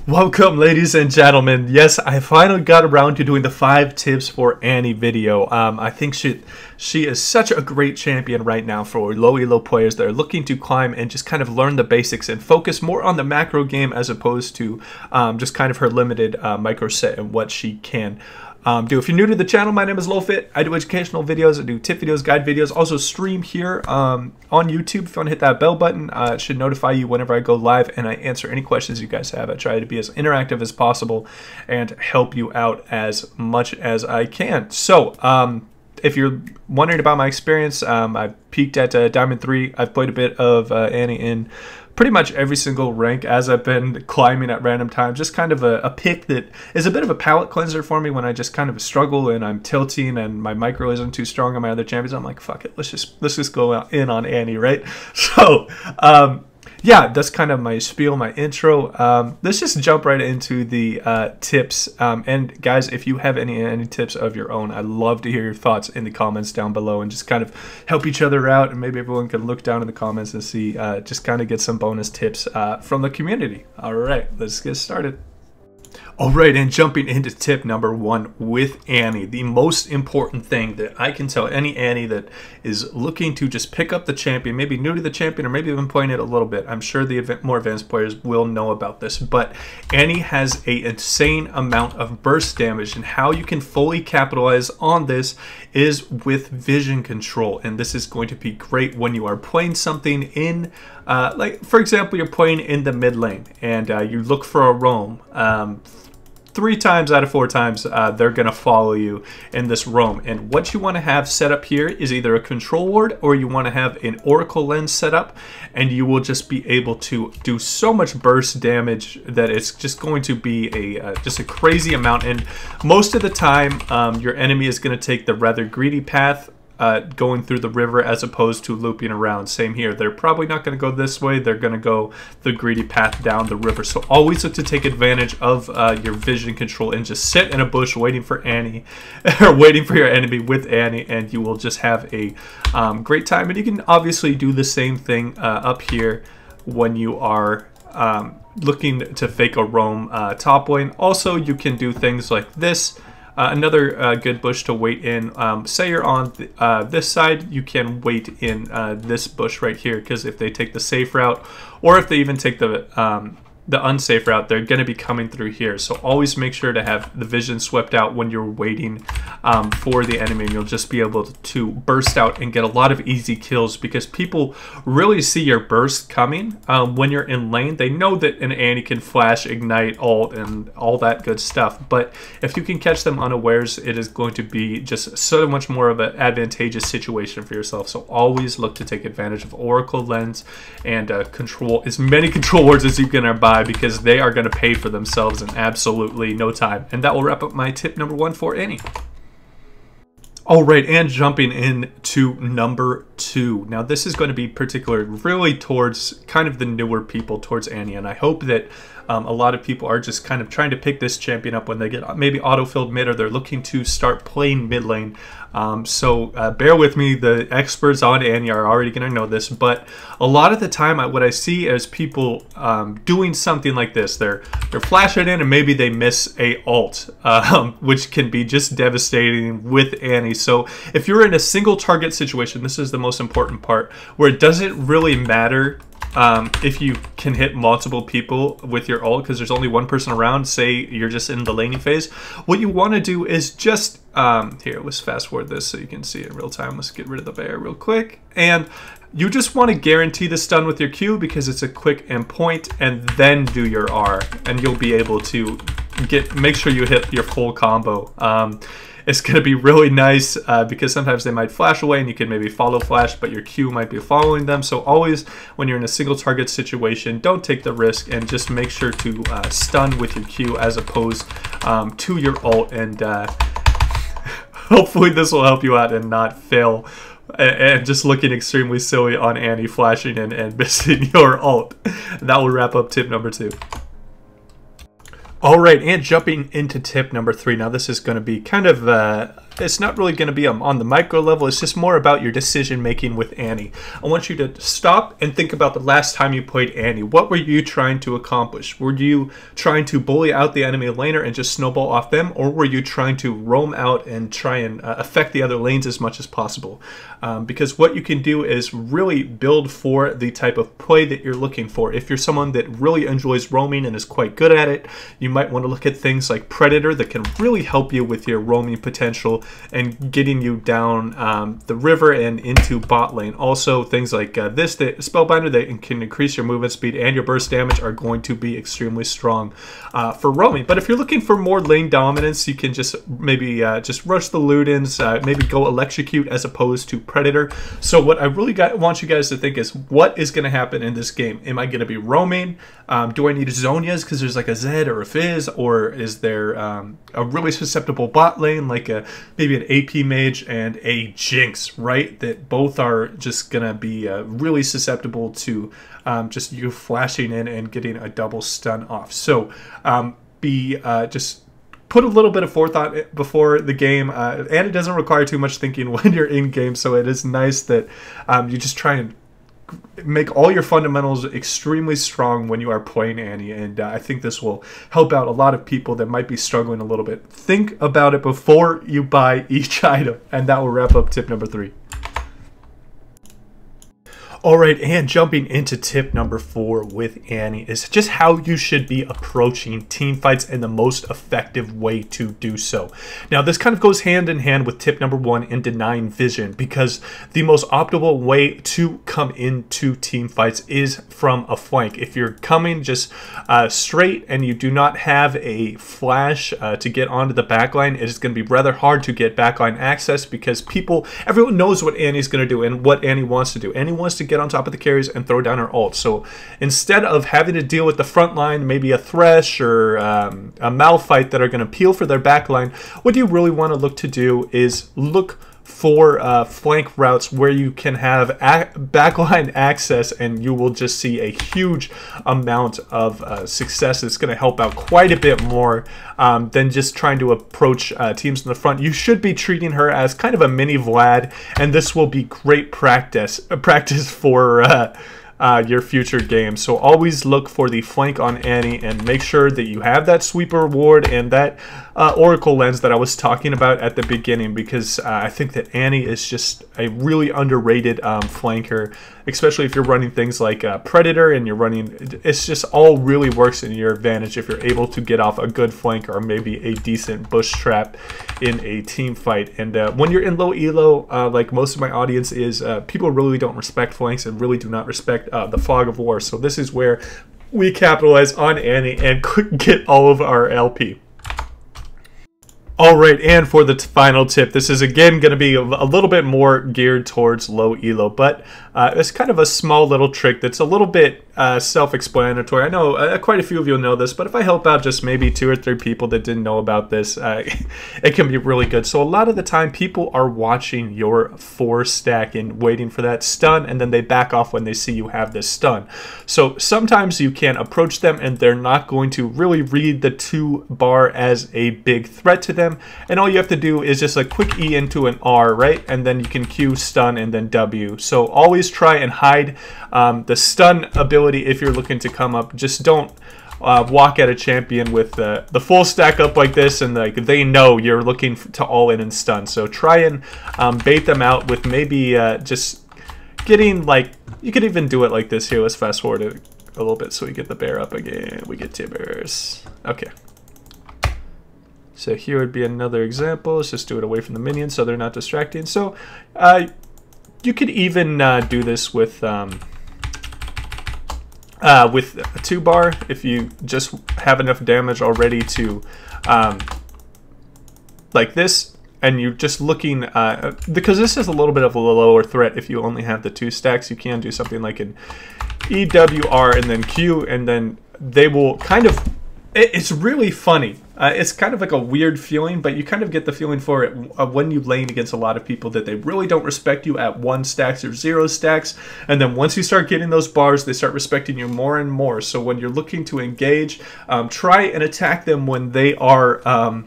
Welcome, ladies and gentlemen. Yes, I finally got around to doing the 5 tips for Annie video. I think she is such a great champion right now for low elo players that are looking to climb and just kind of learn the basics and focus more on the macro game as opposed to just kind of her limited micro set and what she can do. If you're new to the channel, my name is Rantfit. I do educational videos, I do tip videos, guide videos, also stream here on YouTube. If you want to hit that bell button, it should notify you whenever I go live and I answer any questions you guys have. I try to be as interactive as possible and help you out as much as I can. So, if you're wondering about my experience, I peaked at Diamond 3. I've played a bit of Annie in pretty much every single rank as I've been climbing at random times. Just kind of a pick that is a bit of a palate cleanser for me when I just kind of struggle and I'm tilting and my micro isn't too strong on my other champions. I'm like, fuck it, let's just go in on Annie, right? So, yeah, that's kind of my spiel, my intro. Let's just jump right into the tips. And guys, if you have any tips of your own, I'd love to hear your thoughts in the comments down below and just kind of help each other out. And maybe everyone can look down in the comments and see, just kind of get some bonus tips from the community. All right, let's get started. Alright, and jumping into tip number 1 with Annie, the most important thing that I can tell any Annie that is looking to just pick up the champion, maybe new to the champion or maybe even playing it a little bit. I'm sure the more advanced players will know about this, but Annie has an insane amount of burst damage, and how you can fully capitalize on this is with vision control, and this is going to be great when you are playing something in like, for example, you're playing in the mid lane and you look for a roam. 3 times out of 4 times they're gonna follow you in this roam, and what you want to have set up here is either a control ward or you want to have an oracle lens set up, and you will just be able to do so much burst damage that it's just going to be just a crazy amount. And most of the time your enemy is going to take the rather greedy path, going through the river as opposed to looping around. Same here, they're probably not going to go this way, they're going to go the greedy path down the river. So always look to take advantage of your vision control and just sit in a bush waiting for Annie or waiting for your enemy with Annie, and you will just have a great time. And you can obviously do the same thing up here when you are looking to fake a roam top lane. Also, you can do things like this. Another good bush to wait in, say you're on this side, you can wait in this bush right here, because if they take the safe route or if they even take the unsafe route, they're going to be coming through here. So always make sure to have the vision swept out when you're waiting for the enemy, and you'll just be able to burst out and get a lot of easy kills, because people really see your burst coming when you're in lane. They know that an Annie can flash, ignite, ult, and all that good stuff, but if you can catch them unawares, it is going to be just so much more of an advantageous situation for yourself. So always look to take advantage of oracle lens and control as many control wards as you can buy, because they are going to pay for themselves in absolutely no time. And that will wrap up my tip number 1 for Annie. Alright, and jumping into number 2. Now this is going to be particular really towards kind of the newer people towards Annie, and I hope that a lot of people are just kind of trying to pick this champion up when they get maybe auto-filled mid, or they're looking to start playing mid lane. So bear with me, the experts on Annie are already going to know this, but a lot of the time what I see is people doing something like this. They're flashing in and maybe they miss a ult, which can be just devastating with Annie. So if you're in a single target situation, this is the most important part, where it doesn't really matter if you can hit multiple people with your ult, because there's only one person around. Say you're just in the laning phase, what you want to do is just here, let's fast forward this so you can see it in real time. Let's get rid of the bear real quick, and you just want to guarantee the stun with your Q, because it's a quick and point, and then do your R, and you'll be able to make sure you hit your full combo. It's going to be really nice because sometimes they might flash away and you can maybe follow flash, but your Q might be following them. So always when you're in a single target situation, don't take the risk and just make sure to stun with your Q as opposed to your ult. And hopefully this will help you out and not fail and just looking extremely silly on Annie flashing in and missing your ult. That will wrap up tip number 2. Alright, and jumping into tip number 3. Now this is going to be kind of it's not really going to be on the micro level. It's just more about your decision making with Annie. I want you to stop and think about the last time you played Annie. What were you trying to accomplish? Were you trying to bully out the enemy laner and just snowball off them, or were you trying to roam out and try and affect the other lanes as much as possible? Because what you can do is really build for the type of play that you're looking for. If you're someone that really enjoys roaming and is quite good at it, you might want to look at things like Predator that can really help you with your roaming potential and getting you down the river and into bot lane. Also, things like this, the Spellbinder, that can increase your movement speed and your burst damage, are going to be extremely strong for roaming. But if you're looking for more lane dominance, you can just maybe just rush the Ludens, maybe go Electrocute as opposed to Predator. So what I really want you guys to think is, what is going to happen in this game? Am I going to be roaming? Do I need Zonias because there's like a Zed or a Fizz, or is there a really susceptible bot lane like maybe an AP Mage and a Jinx, right? That both are just going to be really susceptible to just you flashing in and getting a double stun off. So just put a little bit of forethought before the game, and it doesn't require too much thinking when you're in game, so it is nice that you just try and make all your fundamentals extremely strong when you are playing Annie, and I think this will help out a lot of people that might be struggling a little bit. Think about it before you buy each item, and that will wrap up tip number 3. Alright, and jumping into tip number 4 with Annie is just how you should be approaching team fights and the most effective way to do so. Now, this kind of goes hand in hand with tip number 1 in denying vision, because the most optimal way to come into team fights is from a flank. If you're coming just straight and you do not have a flash to get onto the backline, it is going to be rather hard to get backline access, because everyone knows what Annie's going to do and what Annie wants to do. Annie wants to get on top of the carries and throw down her ult. So instead of having to deal with the front line, maybe a Thresh or a Malphite that are going to peel for their back line, what you really want to look to do is look for flank routes where you can have backline access, and you will just see a huge amount of success. It's going to help out quite a bit more than just trying to approach teams in the front. You should be treating her as kind of a mini Vlad, and this will be great practice for your future games. So always look for the flank on Annie, and make sure that you have that sweeper ward and that Oracle lens that I was talking about at the beginning, because I think that Annie is just a really underrated flanker, especially if you're running things like Predator and you're running, it's just all really works in your advantage if you're able to get off a good flank or maybe a decent bush trap in a team fight. And when you're in low elo, like most of my audience is, people really don't respect flanks and really do not respect the fog of war. So this is where we capitalize on Annie and get all of our LP. Alright, and for the final tip, this is again going to be a little bit more geared towards low elo, but it's kind of a small little trick that's a little bit self-explanatory. I know quite a few of you know this, but if I help out just maybe 2 or 3 people that didn't know about this, it can be really good. So a lot of the time, people are watching your 4 stack and waiting for that stun, and then they back off when they see you have this stun. So sometimes you can approach them and they're not going to really read the 2 bar as a big threat to them, and all you have to do is just a quick E into an R, right? And then you can Q, stun, and then W. So always try and hide the stun ability if you're looking to come up. Just don't walk at a champion with the full stack up like this, and like they know you're looking to all in and stun. So try and bait them out with maybe just getting, like, you could even do it like this here. Let's fast forward it a little bit so we get the bear up again. We get Tibbers. Okay. So here would be another example. Let's just do it away from the minions so they're not distracting. So you could even do this with a 2 bar if you just have enough damage already to like this, and you're just looking because this is a little bit of a lower threat. If you only have the 2 stacks, you can do something like an EWR and then Q, and then they will kind of, it's really funny. It's kind of like a weird feeling, but you kind of get the feeling for it when you lane against a lot of people that they really don't respect you at 1 stacks or 0 stacks. And then once you start getting those bars, they start respecting you more and more. So when you're looking to engage, try and attack them when they are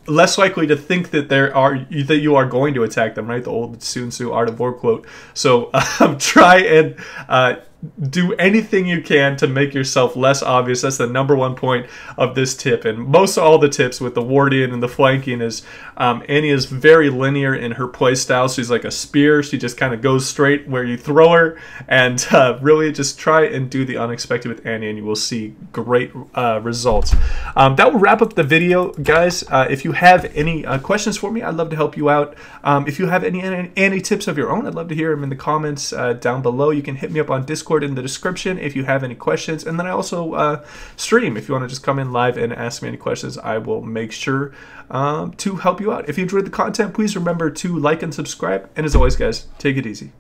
less likely to think that you are going to attack them, right? The old Sun Tzu Art of War quote. So try and do anything you can to make yourself less obvious. That's the #1 point of this tip. And most all the tips with the warding and the flanking is Annie is very linear in her play style. She's like a spear. She just kind of goes straight where you throw her, and really just try and do the unexpected with Annie, and you will see great results. That will wrap up the video, guys. If you have any questions for me, I'd love to help you out. If you have any Annie tips of your own, I'd love to hear them in the comments down below. You can hit me up on Discord in the description if you have any questions, and then I also stream. If you want to just come in live and ask me any questions, I will make sure to help you out. If you enjoyed the content, please remember to like and subscribe, and as always, guys, take it easy.